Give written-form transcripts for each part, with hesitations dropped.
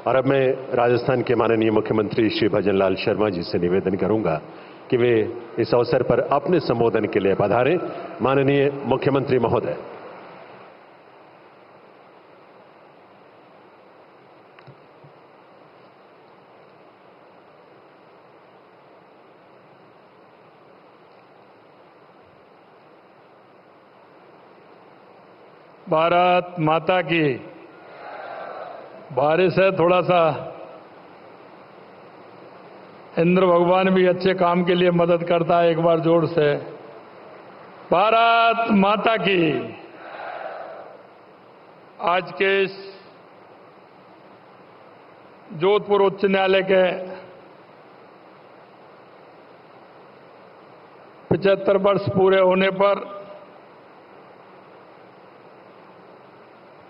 और अब मैं राजस्थान के माननीय मुख्यमंत्री श्री भजनलाल शर्मा जी से निवेदन करूंगा कि वे इस अवसर पर अपने संबोधन के लिए पधारें। माननीय मुख्यमंत्री महोदय। भारत माता की। बारिश है, थोड़ा सा इंद्र भगवान भी अच्छे काम के लिए मदद करता है। एक बार जोर से भारत माता की। आज के इस जोधपुर उच्च न्यायालय के 75 वर्ष पूरे होने पर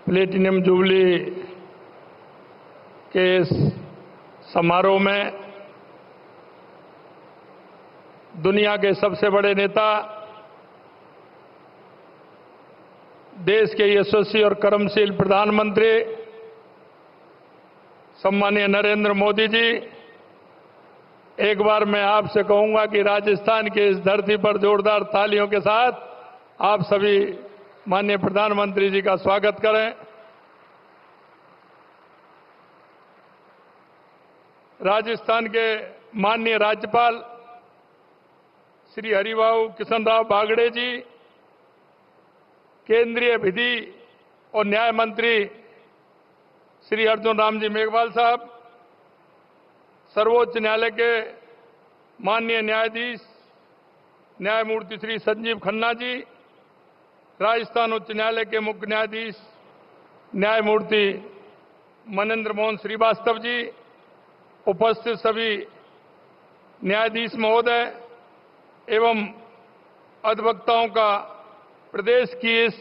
प्लेटिनम जुबली के इस समारोह में दुनिया के सबसे बड़े नेता, देश के यशस्वी और कर्मशील प्रधानमंत्री सम्मानीय नरेंद्र मोदी जी, एक बार मैं आपसे कहूंगा कि राजस्थान की इस धरती पर जोरदार तालियों के साथ आप सभी माननीय प्रधानमंत्री जी का स्वागत करें। राजस्थान के माननीय राज्यपाल श्री हरिभाऊ किशनराव बागड़े जी, केंद्रीय विधि और न्याय मंत्री श्री अर्जुन राम जी मेघवाल साहब, सर्वोच्च न्यायालय के माननीय न्यायाधीश न्यायमूर्ति श्री संजीव खन्ना जी, राजस्थान उच्च न्यायालय के मुख्य न्यायाधीश न्यायमूर्ति मनेन्द्र मोहन श्रीवास्तव जी, उपस्थित सभी न्यायाधीश महोदय एवं अधिवक्ताओं का प्रदेश की इस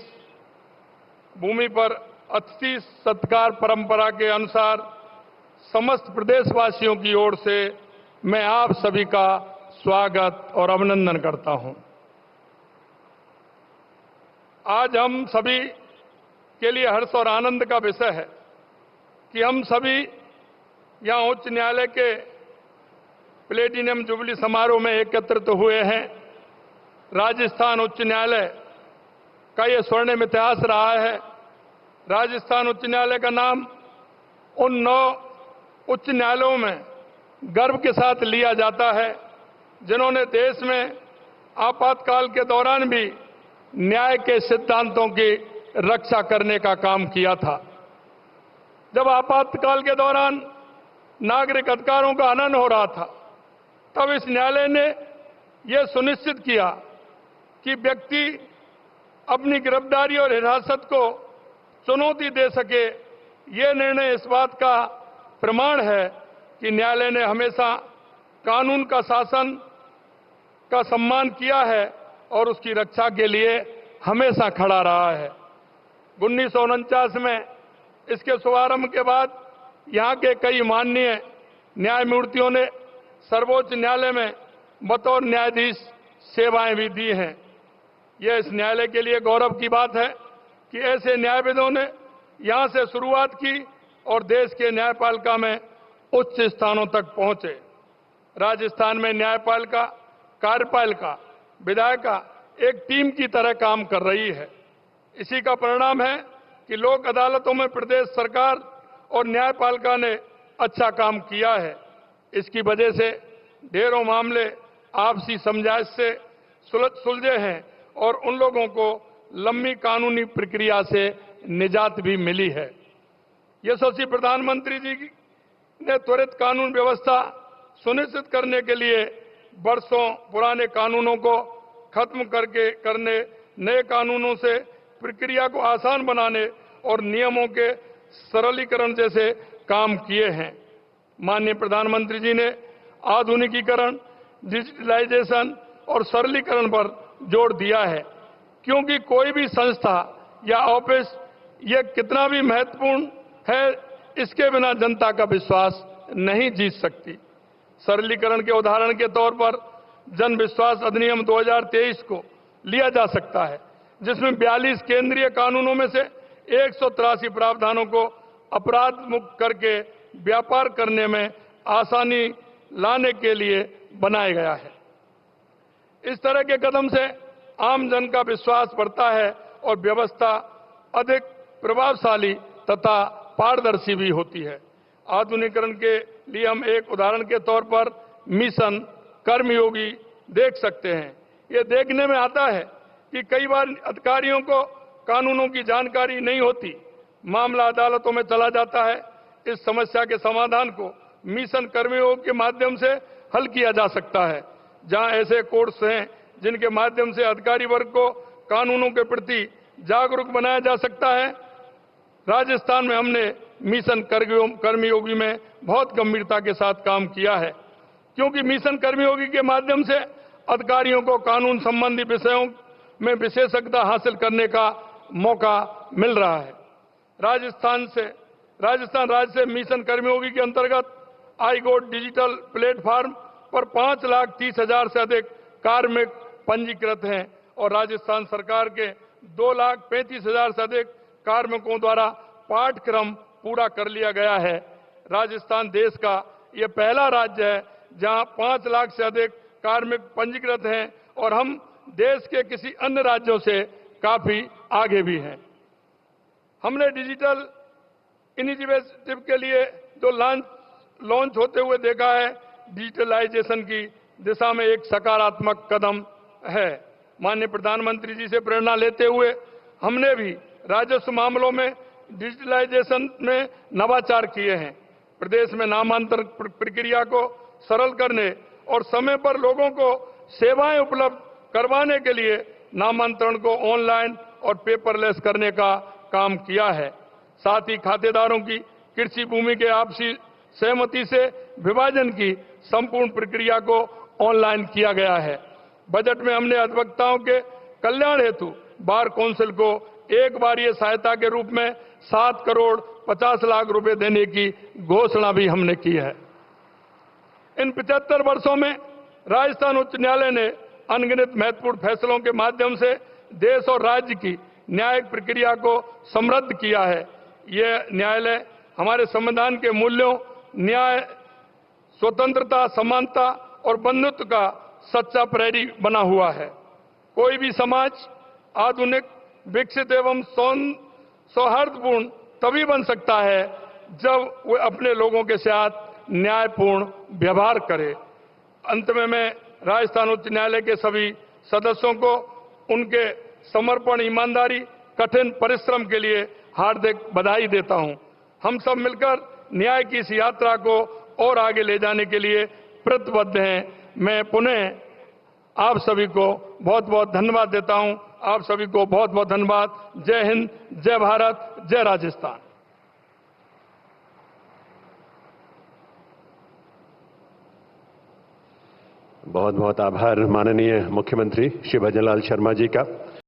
भूमि पर अतिथि सत्कार परंपरा के अनुसार समस्त प्रदेशवासियों की ओर से मैं आप सभी का स्वागत और अभिनंदन करता हूं। आज हम सभी के लिए हर्ष और आनंद का विषय है कि हम सभी यहां उच्च न्यायालय के प्लेटिनम जुबली समारोह में एकत्रित हुए हैं। राजस्थान उच्च न्यायालय का यह स्वर्णिम इतिहास रहा है। राजस्थान उच्च न्यायालय का नाम उन 9 उच्च न्यायालयों में गर्व के साथ लिया जाता है जिन्होंने देश में आपातकाल के दौरान भी न्याय के सिद्धांतों की रक्षा करने का काम किया था। जब आपातकाल के दौरान नागरिक अधिकारों का हनन हो रहा था, तब इस न्यायालय ने यह सुनिश्चित किया कि व्यक्ति अपनी गिरफ्तारी और हिरासत को चुनौती दे सके। यह निर्णय इस बात का प्रमाण है कि न्यायालय ने हमेशा कानून का शासन का सम्मान किया है और उसकी रक्षा के लिए हमेशा खड़ा रहा है। 1949 में इसके शुभारंभ के बाद यहां के कई माननीय न्यायमूर्तियों ने सर्वोच्च न्यायालय में बतौर न्यायाधीश सेवाएं भी दी हैं। यह इस न्यायालय के लिए गौरव की बात है कि ऐसे न्यायविदों ने यहां से शुरुआत की और देश के न्यायपालिका में उच्च स्थानों तक पहुंचे। राजस्थान में न्यायपालिका, कार्यपालिका, विधायिका एक टीम की तरह काम कर रही है। इसी का परिणाम है कि लोक अदालतों में प्रदेश सरकार और न्यायपालिका ने अच्छा काम किया है। इसकी वजह से ढेरों मामले आपसी समझाइश से सुलझे हैं और उन लोगों को लंबी कानूनी प्रक्रिया से निजात भी मिली है। यशस्वी प्रधानमंत्री जी ने त्वरित कानून व्यवस्था सुनिश्चित करने के लिए वर्षों पुराने कानूनों को खत्म करने, नए कानूनों से प्रक्रिया को आसान बनाने और नियमों के सरलीकरण जैसे काम किए हैं। माननीय प्रधानमंत्री जी ने आधुनिकीकरण, डिजिटलाइजेशन और सरलीकरण पर जोर दिया है, क्योंकि कोई भी संस्था या ऑफिस यह कितना भी महत्वपूर्ण है, इसके बिना जनता का विश्वास नहीं जीत सकती। सरलीकरण के उदाहरण के तौर पर जन विश्वास अधिनियम 2023 को लिया जा सकता है, जिसमें 42 केंद्रीय कानूनों में से 183 प्रावधानों को अपराध मुक्त करके व्यापार करने में आसानी लाने के लिए बनाया गया है। इस तरह के कदम से आम जन का विश्वास बढ़ता है और व्यवस्था अधिक प्रभावशाली तथा पारदर्शी भी होती है। आधुनिकीकरण के लिए हम एक उदाहरण के तौर पर मिशन कर्मयोगी देख सकते हैं। ये देखने में आता है कि कई बार अधिकारियों को कानूनों की जानकारी नहीं होती, मामला अदालतों में चला जाता है। इस समस्या के समाधान को मिशन कर्मयोग के माध्यम से हल किया जा सकता है। जहां ऐसे कोर्स हैं जिनके माध्यम से अधिकारी वर्ग को कानूनों के प्रति जागरूक बनाया जा सकता है, राजस्थान में हमने मिशन कर्मयोगी में बहुत गंभीरता के साथ काम किया है, क्योंकि मिशन कर्मयोगी के माध्यम से अधिकारियों को कानून संबंधी विषयों में विशेषज्ञता हासिल करने का मौका मिल रहा है। राजस्थान राज्य से मिशन कर्मयोगी के अंतर्गत आईगोड डिजिटल प्लेटफॉर्म पर 5,30,000 से अधिक कार्मिक पंजीकृत हैं और राजस्थान सरकार के 2,35,000 से अधिक कार्मिकों द्वारा पाठ्यक्रम पूरा कर लिया गया है। राजस्थान देश का यह पहला राज्य है जहां 5 लाख से अधिक कार्मिक पंजीकृत हैं और हम देश के किसी अन्य राज्यों से काफी आगे भी हैं। हमने डिजिटल इनिशिएटिव के लिए जो लॉन्च होते हुए देखा है, डिजिटलाइजेशन की दिशा में एक सकारात्मक कदम है। माननीय प्रधानमंत्री जी से प्रेरणा लेते हुए हमने भी राजस्व मामलों में डिजिटलाइजेशन में नवाचार किए हैं। प्रदेश में नामांतरण प्रक्रिया को सरल करने और समय पर लोगों को सेवाएं उपलब्ध करवाने के लिए नामांतरण को ऑनलाइन और पेपरलेस करने का काम किया है। साथ ही खातेदारों की कृषि भूमि के आपसी सहमति से विभाजन की संपूर्ण प्रक्रिया को ऑनलाइन किया गया है। बजट में हमने अधिवक्ताओं के कल्याण हेतु बार काउंसिल को एक बारीय सहायता के रूप में 7 करोड़ 50 लाख रुपए देने की घोषणा भी हमने की है। इन 75 वर्षों में राजस्थान उच्च न्यायालय ने अनगिनत महत्वपूर्ण फैसलों के माध्यम से देश और राज्य की न्यायिक प्रक्रिया को समृद्ध किया है। यह न्यायालय हमारे संविधान के मूल्यों न्याय, स्वतंत्रता, समानता और बंधुत्व का सच्चा प्रहरी बना हुआ है। कोई भी समाज आधुनिक, विकसित एवं सौहार्दपूर्ण तभी बन सकता है जब वह अपने लोगों के साथ न्यायपूर्ण व्यवहार करे। अंत में मैं राजस्थान उच्च न्यायालय के सभी सदस्यों को उनके समर्पण, ईमानदारी, कठिन परिश्रम के लिए हार्दिक बधाई देता हूं। हम सब मिलकर न्याय की इस यात्रा को और आगे ले जाने के लिए प्रतिबद्ध हैं। मैं पुनः आप सभी को बहुत बहुत धन्यवाद देता हूं। आप सभी को बहुत बहुत धन्यवाद। जय हिंद, जय भारत, जय राजस्थान। बहुत बहुत आभार माननीय मुख्यमंत्री श्री भजनलाल शर्मा जी का।